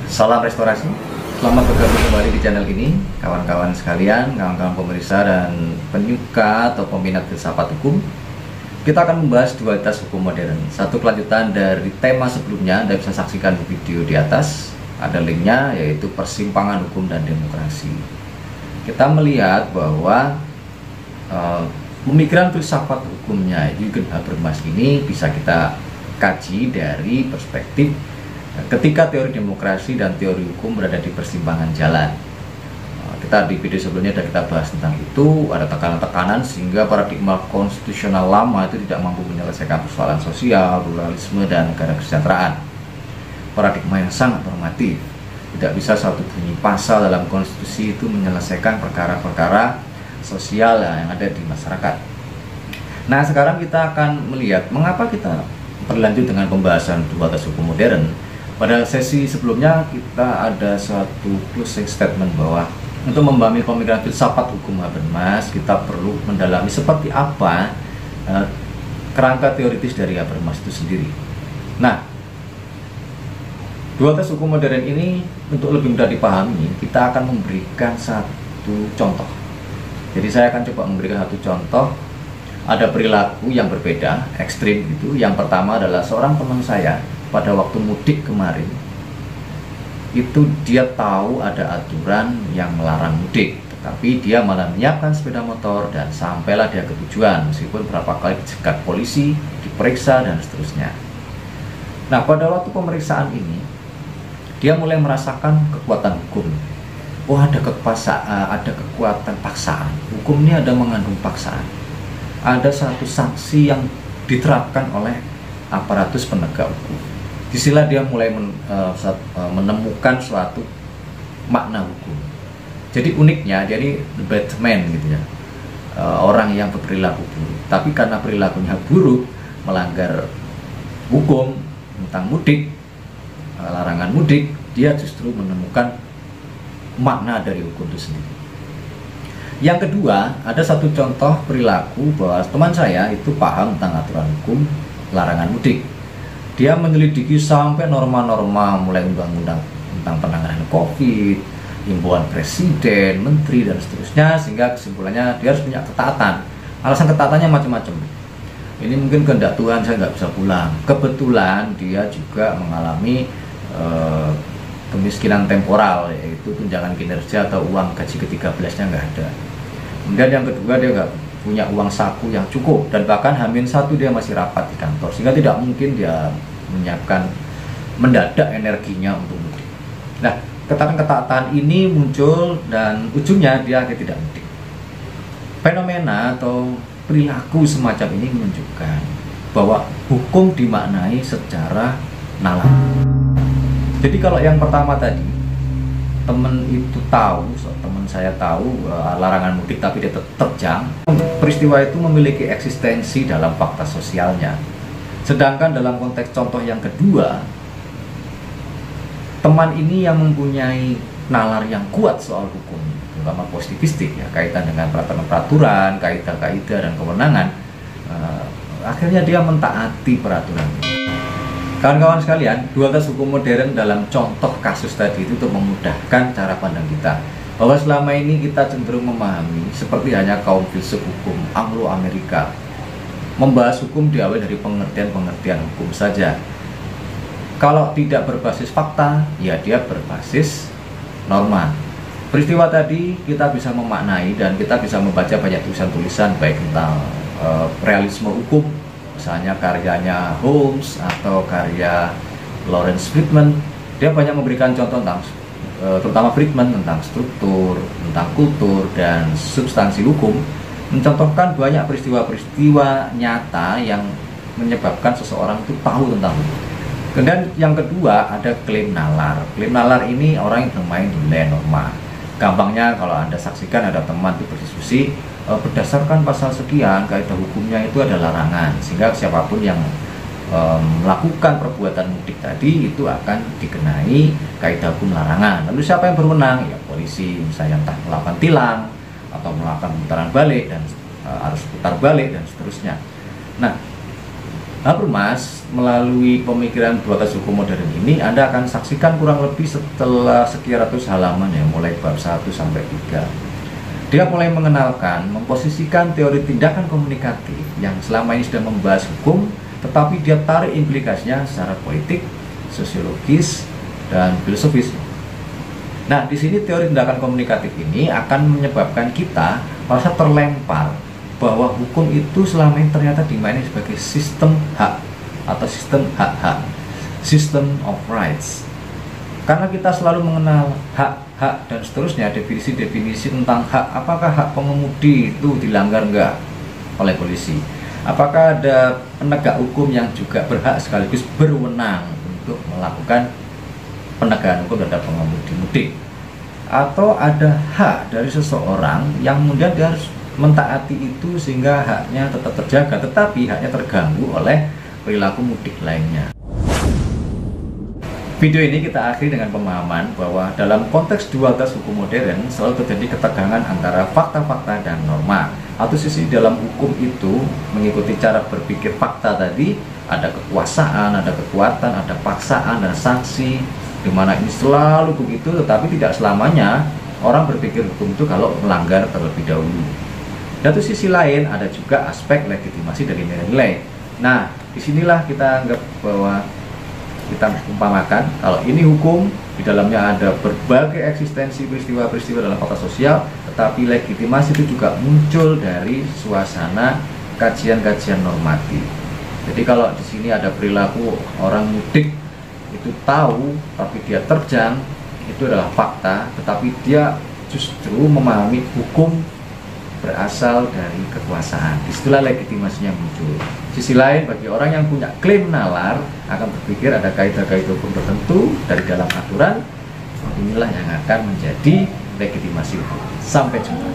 Salam restorasi, selamat bergabung kembali di channel ini, kawan-kawan sekalian, kawan-kawan pemirsa dan penyuka atau peminat filsafat hukum. Kita akan membahas dualitas hukum modern, satu kelanjutan dari tema sebelumnya. Anda bisa saksikan video di atas, ada linknya, yaitu persimpangan hukum dan demokrasi. Kita melihat bahwa pemikiran filsafat hukumnya Jürgen Habermas ini bisa kita kaji dari perspektif ketika teori demokrasi dan teori hukum berada di persimpangan jalan. Kita di video sebelumnya sudah kita bahas tentang itu, ada tekanan-tekanan sehingga paradigma konstitusional lama itu tidak mampu menyelesaikan persoalan sosial, pluralisme, dan negara kesejahteraan. Paradigma yang sangat normatif, tidak bisa satu bunyi pasal dalam konstitusi itu menyelesaikan perkara-perkara sosial yang ada di masyarakat. Nah, sekarang kita akan melihat mengapa kita berlanjut dengan pembahasan dualitas hukum modern. Pada sesi sebelumnya kita ada suatu closing statement bahwa untuk memahami pemikiran filsafat hukum Habermas kita perlu mendalami seperti apa kerangka teoritis dari Habermas itu sendiri. Nah, dualitas hukum modern ini untuk lebih mudah dipahami kita akan memberikan satu contoh. Jadi saya akan coba memberikan satu contoh. Ada perilaku yang berbeda, ekstrim gitu. Yang pertama adalah seorang teman saya pada waktu mudik kemarin itu dia tahu ada aturan yang melarang mudik, tetapi dia malah menyiapkan sepeda motor dan sampailah dia ke tujuan meskipun berapa kali dicegat polisi, diperiksa dan seterusnya. Nah, pada waktu pemeriksaan ini dia mulai merasakan kekuatan hukum. Oh, ada kekuatan paksaan. Hukum ini ada mengandung paksaan. Ada satu sanksi yang diterapkan oleh aparatus penegak hukum. Disinilah dia mulai menemukan suatu makna hukum. Jadi uniknya, jadi the Batman gitu ya, orang yang berperilaku buruk. Tapi karena perilakunya buruk, melanggar hukum tentang mudik, larangan mudik, dia justru menemukan makna dari hukum itu sendiri. Yang kedua, ada satu contoh perilaku bahwa teman saya itu paham tentang aturan hukum larangan mudik. Dia menyelidiki sampai norma-norma, mulai undang-undang tentang penanganan COVID, himbauan presiden, menteri, dan seterusnya, sehingga kesimpulannya dia harus punya ketaatan. Alasan ketaatannya macam-macam. Ini mungkin kehendak Tuhan, saya nggak bisa pulang. Kebetulan dia juga mengalami kemiskinan temporal, yaitu tunjangan kinerja atau uang gaji ke-13-nya nggak ada. Kemudian yang kedua, dia nggak punya uang saku yang cukup, dan bahkan H-1 dia masih rapat di kantor, sehingga tidak mungkin dia menyiapkan mendadak energinya untuk mudik. Nah, ketaatan-ketaatan ini muncul dan ujungnya dia akhirnya tidak mudik. Fenomena atau perilaku semacam ini menunjukkan bahwa hukum dimaknai secara nalar. Jadi kalau yang pertama tadi, teman saya tahu larangan mudik tapi dia terjang. Peristiwa itu memiliki eksistensi dalam fakta sosialnya. Sedangkan dalam konteks contoh yang kedua, teman ini yang mempunyai nalar yang kuat soal hukum, terutama positivistik ya, kaitan dengan peraturan, kaidah-kaidah dan kewenangan, akhirnya dia mentaati peraturan. Kawan-kawan sekalian, dualitas hukum modern dalam contoh kasus tadi itu untuk memudahkan cara pandang kita, bahwa selama ini kita cenderung memahami seperti hanya kaum filsuf hukum Anglo-Amerika, membahas hukum diawali dari pengertian-pengertian hukum saja. Kalau tidak berbasis fakta, ya dia berbasis norma. Peristiwa tadi kita bisa memaknai dan kita bisa membaca banyak tulisan-tulisan baik tentang realisme hukum, misalnya karyanya Holmes atau karya Lawrence Friedman. Dia banyak memberikan contoh tentang terutama Friedman tentang struktur, tentang kultur dan substansi hukum, mencontohkan banyak peristiwa-peristiwa nyata yang menyebabkan seseorang itu tahu tentang hukum. Kemudian yang kedua ada klaim nalar. Klaim nalar ini orang yang bermain di wilayah norma. Gampangnya kalau Anda saksikan ada teman itu berdiskusi berdasarkan pasal sekian, kaidah hukumnya itu ada larangan, sehingga siapapun yang melakukan perbuatan mudik tadi itu akan dikenai kaidah hukum larangan. Lalu siapa yang berwenang? Ya polisi, misalnya entah melakukan tilang atau melakukan putaran balik dan harus putar balik dan seterusnya. Nah, Habermas melalui pemikiran dualitas hukum modern ini Anda akan saksikan kurang lebih setelah sekian ratus halaman ya, mulai bab 1 sampai 3. Dia mulai mengenalkan, memposisikan teori tindakan komunikatif yang selama ini sudah membahas hukum, tetapi dia tarik implikasinya secara politik, sosiologis, dan filosofis. Nah, di sini teori tindakan komunikatif ini akan menyebabkan kita merasa terlempar bahwa hukum itu selama ini ternyata dimainin sebagai sistem hak atau sistem hak-hak, system of rights. Karena kita selalu mengenal hak-hak dan seterusnya, definisi-definisi tentang hak, apakah hak pengemudi itu dilanggar enggak oleh polisi? Apakah ada penegak hukum yang juga berhak sekaligus berwenang untuk melakukan penegakan hukum terhadap pengemudi mudik, atau ada hak dari seseorang yang kemudian dia harus mentaati itu sehingga haknya tetap terjaga, tetapi haknya terganggu oleh perilaku mudik lainnya. Video ini kita akhiri dengan pemahaman bahwa dalam konteks dualitas hukum modern selalu terjadi ketegangan antara fakta-fakta dan norma. Satu sisi dalam hukum itu mengikuti cara berpikir fakta tadi, ada kekuasaan, ada kekuatan, ada paksaan, dan sanksi, dimana ini selalu begitu, tetapi tidak selamanya orang berpikir hukum itu kalau melanggar terlebih dahulu. Satu sisi lain ada juga aspek legitimasi dari nilai-nilai. Nah, disinilah kita anggap bahwa kita umpamakan kalau ini hukum, di dalamnya ada berbagai eksistensi peristiwa-peristiwa dalam fakta sosial, tetapi legitimasi itu juga muncul dari suasana kajian-kajian normatif. Jadi kalau di sini ada perilaku orang mudik itu tahu, tapi dia terjang, itu adalah fakta, tetapi dia justru memahami hukum berasal dari kekuasaan. Disitulah legitimasinya muncul. Sisi lain, bagi orang yang punya klaim nalar akan berpikir ada kaidah-kaidah hukum tertentu dari dalam aturan, inilah yang akan menjadi legitimasi hukum. Sampai jumpa.